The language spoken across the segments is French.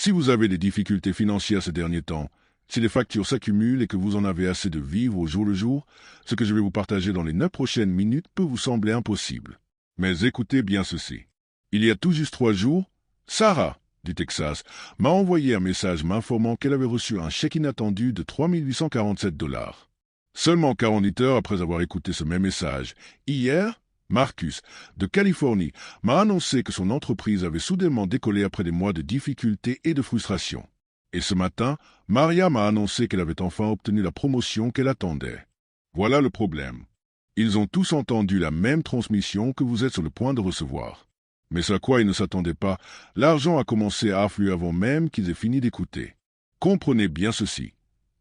Si vous avez des difficultés financières ces derniers temps, si les factures s'accumulent et que vous en avez assez de vivre au jour le jour, ce que je vais vous partager dans les 9 prochaines minutes peut vous sembler impossible. Mais écoutez bien ceci. Il y a tout juste 3 jours, Sarah, du Texas, m'a envoyé un message m'informant qu'elle avait reçu un chèque inattendu de 3 847 $. Seulement 48 heures après avoir écouté ce même message, hier, Marcus, de Californie, m'a annoncé que son entreprise avait soudainement décollé après des mois de difficultés et de frustration. Et ce matin, Maria m'a annoncé qu'elle avait enfin obtenu la promotion qu'elle attendait. Voilà le problème. Ils ont tous entendu la même transmission que vous êtes sur le point de recevoir. Mais ce à quoi ils ne s'attendaient pas, l'argent a commencé à affluer avant même qu'ils aient fini d'écouter. Comprenez bien ceci.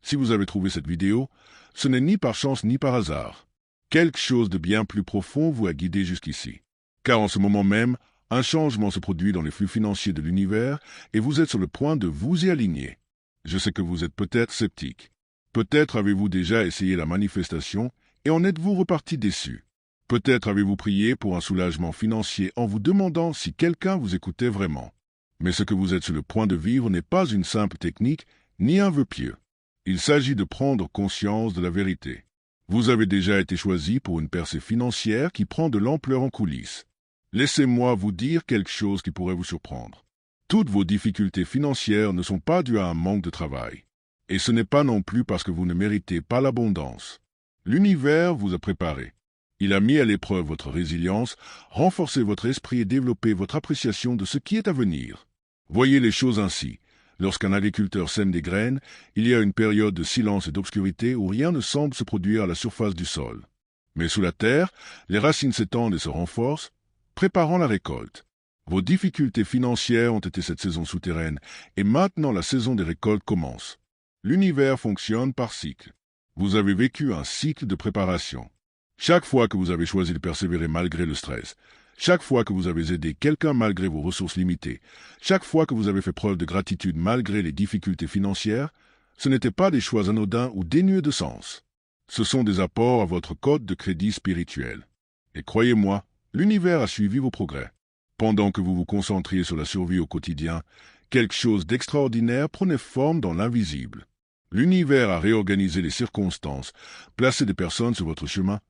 Si vous avez trouvé cette vidéo, ce n'est ni par chance ni par hasard. Quelque chose de bien plus profond vous a guidé jusqu'ici. Car en ce moment même, un changement se produit dans les flux financiers de l'univers et vous êtes sur le point de vous y aligner. Je sais que vous êtes peut-être sceptique. Peut-être avez-vous déjà essayé la manifestation et en êtes-vous reparti déçu. Peut-être avez-vous prié pour un soulagement financier en vous demandant si quelqu'un vous écoutait vraiment. Mais ce que vous êtes sur le point de vivre n'est pas une simple technique ni un vœu pieux. Il s'agit de prendre conscience de la vérité. Vous avez déjà été choisi pour une percée financière qui prend de l'ampleur en coulisses. Laissez-moi vous dire quelque chose qui pourrait vous surprendre. Toutes vos difficultés financières ne sont pas dues à un manque de travail. Et ce n'est pas non plus parce que vous ne méritez pas l'abondance. L'univers vous a préparé. Il a mis à l'épreuve votre résilience, renforcé votre esprit et développé votre appréciation de ce qui est à venir. Voyez les choses ainsi. Lorsqu'un agriculteur sème des graines, il y a une période de silence et d'obscurité où rien ne semble se produire à la surface du sol. Mais sous la terre, les racines s'étendent et se renforcent, préparant la récolte. Vos difficultés financières ont été cette saison souterraine, et maintenant la saison des récoltes commence. L'univers fonctionne par cycle. Vous avez vécu un cycle de préparation. Chaque fois que vous avez choisi de persévérer malgré le stress, chaque fois que vous avez aidé quelqu'un malgré vos ressources limitées, chaque fois que vous avez fait preuve de gratitude malgré les difficultés financières, ce n'étaient pas des choix anodins ou dénués de sens. Ce sont des apports à votre code de crédit spirituel. Et croyez-moi, l'univers a suivi vos progrès. Pendant que vous vous concentriez sur la survie au quotidien, quelque chose d'extraordinaire prenait forme dans l'invisible. L'univers a réorganisé les circonstances, placé des personnes sur votre chemin,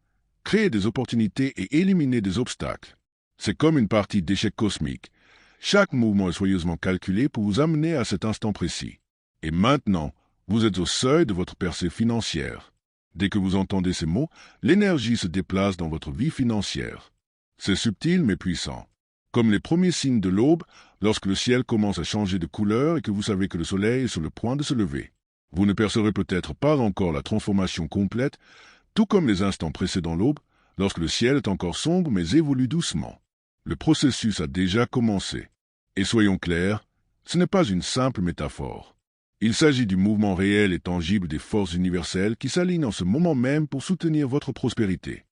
créé des opportunités et éliminé des obstacles. C'est comme une partie d'échec cosmique. Chaque mouvement est soigneusement calculé pour vous amener à cet instant précis. Et maintenant, vous êtes au seuil de votre percée financière. Dès que vous entendez ces mots, l'énergie se déplace dans votre vie financière. C'est subtil mais puissant. Comme les premiers signes de l'aube, lorsque le ciel commence à changer de couleur et que vous savez que le soleil est sur le point de se lever. Vous ne percevrez peut-être pas encore la transformation complète, tout comme les instants précédant l'aube, lorsque le ciel est encore sombre mais évolue doucement. Le processus a déjà commencé. Et soyons clairs, ce n'est pas une simple métaphore. Il s'agit du mouvement réel et tangible des forces universelles qui s'alignent en ce moment même pour soutenir votre prospérité.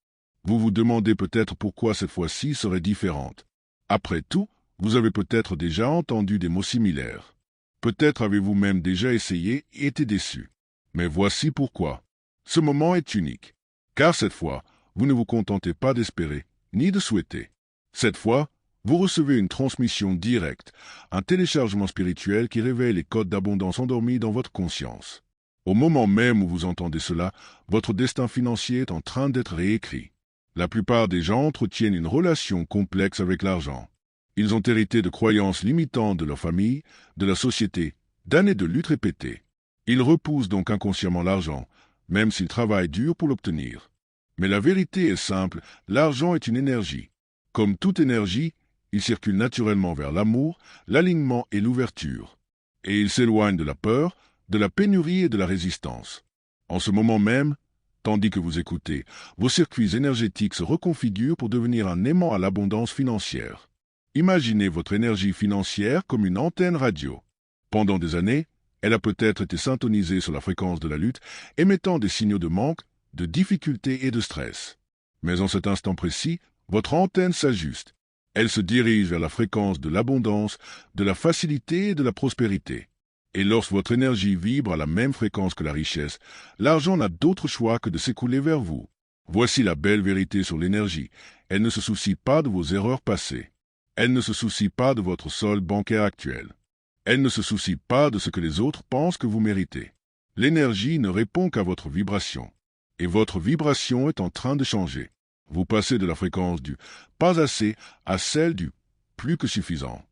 Vous vous demandez peut-être pourquoi cette fois-ci serait différente. Après tout, vous avez peut-être déjà entendu des mots similaires. Peut-être avez-vous même déjà essayé et été déçu. Mais voici pourquoi. Ce moment est unique. Car cette fois, vous ne vous contentez pas d'espérer, ni de souhaiter. Cette fois, vous recevez une transmission directe, un téléchargement spirituel qui réveille les codes d'abondance endormis dans votre conscience. Au moment même où vous entendez cela, votre destin financier est en train d'être réécrit. La plupart des gens entretiennent une relation complexe avec l'argent. Ils ont hérité de croyances limitantes de leur famille, de la société, d'années de luttes répétées. Ils repoussent donc inconsciemment l'argent, même s'ils travaillent dur pour l'obtenir. Mais la vérité est simple, l'argent est une énergie. Comme toute énergie, il circule naturellement vers l'amour, l'alignement et l'ouverture. Et il s'éloigne de la peur, de la pénurie et de la résistance. En ce moment même, tandis que vous écoutez, vos circuits énergétiques se reconfigurent pour devenir un aimant à l'abondance financière. Imaginez votre énergie financière comme une antenne radio. Pendant des années, elle a peut-être été syntonisée sur la fréquence de la lutte, émettant des signaux de manque, de difficulté et de stress. Mais en cet instant précis, votre antenne s'ajuste. Elle se dirige vers la fréquence de l'abondance, de la facilité et de la prospérité. Et lorsque votre énergie vibre à la même fréquence que la richesse, l'argent n'a d'autre choix que de s'écouler vers vous. Voici la belle vérité sur l'énergie. Elle ne se soucie pas de vos erreurs passées. Elle ne se soucie pas de votre solde bancaire actuel. Elle ne se soucie pas de ce que les autres pensent que vous méritez. L'énergie ne répond qu'à votre vibration. Et votre vibration est en train de changer. Vous passez de la fréquence du « pas assez » à celle du « plus que suffisant ».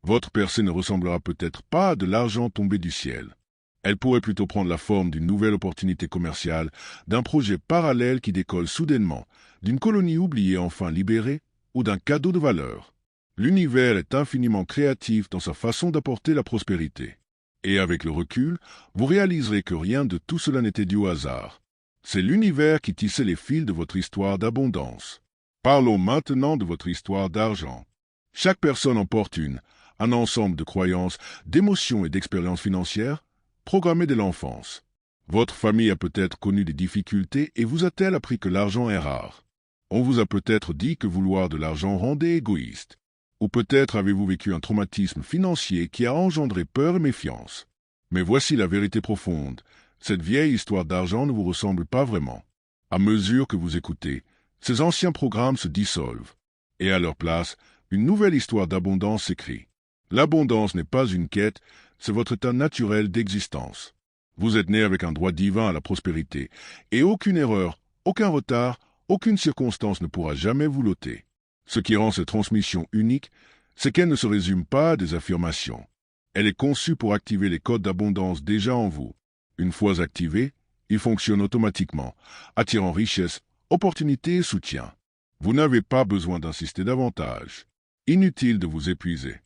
Votre percée ne ressemblera peut-être pas à de l'argent tombé du ciel. Elle pourrait plutôt prendre la forme d'une nouvelle opportunité commerciale, d'un projet parallèle qui décolle soudainement, d'une colonie oubliée enfin libérée, ou d'un cadeau de valeur. L'univers est infiniment créatif dans sa façon d'apporter la prospérité. Et avec le recul, vous réaliserez que rien de tout cela n'était dû au hasard. C'est l'univers qui tissait les fils de votre histoire d'abondance. Parlons maintenant de votre histoire d'argent. Chaque personne en porte une, un ensemble de croyances, d'émotions et d'expériences financières, programmées dès l'enfance. Votre famille a peut-être connu des difficultés et vous a-t-elle appris que l'argent est rare? On vous a peut-être dit que vouloir de l'argent rendait égoïste. Ou peut-être avez-vous vécu un traumatisme financier qui a engendré peur et méfiance. Mais voici la vérité profonde. Cette vieille histoire d'argent ne vous ressemble pas vraiment. À mesure que vous écoutez, ces anciens programmes se dissolvent. Et à leur place, une nouvelle histoire d'abondance s'écrit. L'abondance n'est pas une quête, c'est votre état naturel d'existence. Vous êtes né avec un droit divin à la prospérité, et aucune erreur, aucun retard, aucune circonstance ne pourra jamais vous l'ôter. Ce qui rend cette transmission unique, c'est qu'elle ne se résume pas à des affirmations. Elle est conçue pour activer les codes d'abondance déjà en vous. Une fois activés, ils fonctionnent automatiquement, attirant richesse, opportunité et soutien. Vous n'avez pas besoin d'insister davantage. Inutile de vous épuiser.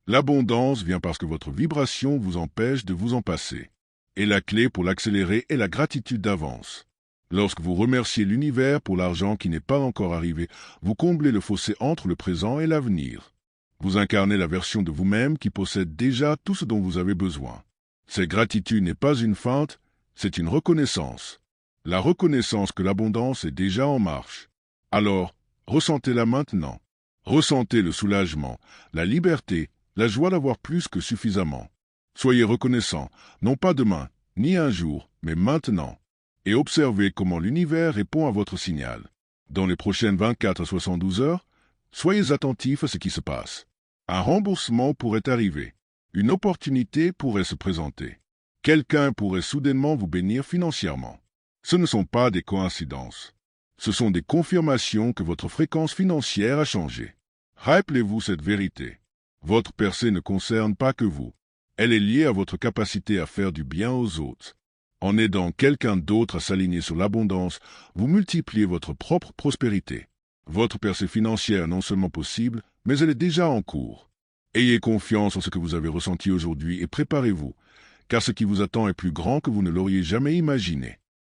L'abondance vient parce que votre vibration vous empêche de vous en passer. Et la clé pour l'accélérer est la gratitude d'avance. Lorsque vous remerciez l'univers pour l'argent qui n'est pas encore arrivé, vous comblez le fossé entre le présent et l'avenir. Vous incarnez la version de vous-même qui possède déjà tout ce dont vous avez besoin. Cette gratitude n'est pas une feinte, c'est une reconnaissance. La reconnaissance que l'abondance est déjà en marche. Alors, ressentez-la maintenant. Ressentez le soulagement, la liberté, la joie d'avoir plus que suffisamment. Soyez reconnaissant, non pas demain, ni un jour, mais maintenant. Et observez comment l'univers répond à votre signal. Dans les prochaines 24 à 72 heures, soyez attentifs à ce qui se passe. Un remboursement pourrait arriver. Une opportunité pourrait se présenter. Quelqu'un pourrait soudainement vous bénir financièrement. Ce ne sont pas des coïncidences. Ce sont des confirmations que votre fréquence financière a changé. Rappelez-vous cette vérité. Votre percée ne concerne pas que vous. Elle est liée à votre capacité à faire du bien aux autres. En aidant quelqu'un d'autre à s'aligner sur l'abondance, vous multipliez votre propre prospérité. Votre percée financière est non seulement possible, mais elle est déjà en cours. Ayez confiance en ce que vous avez ressenti aujourd'hui et préparez-vous, car ce qui vous attend est plus grand que vous ne l'auriez jamais imaginé.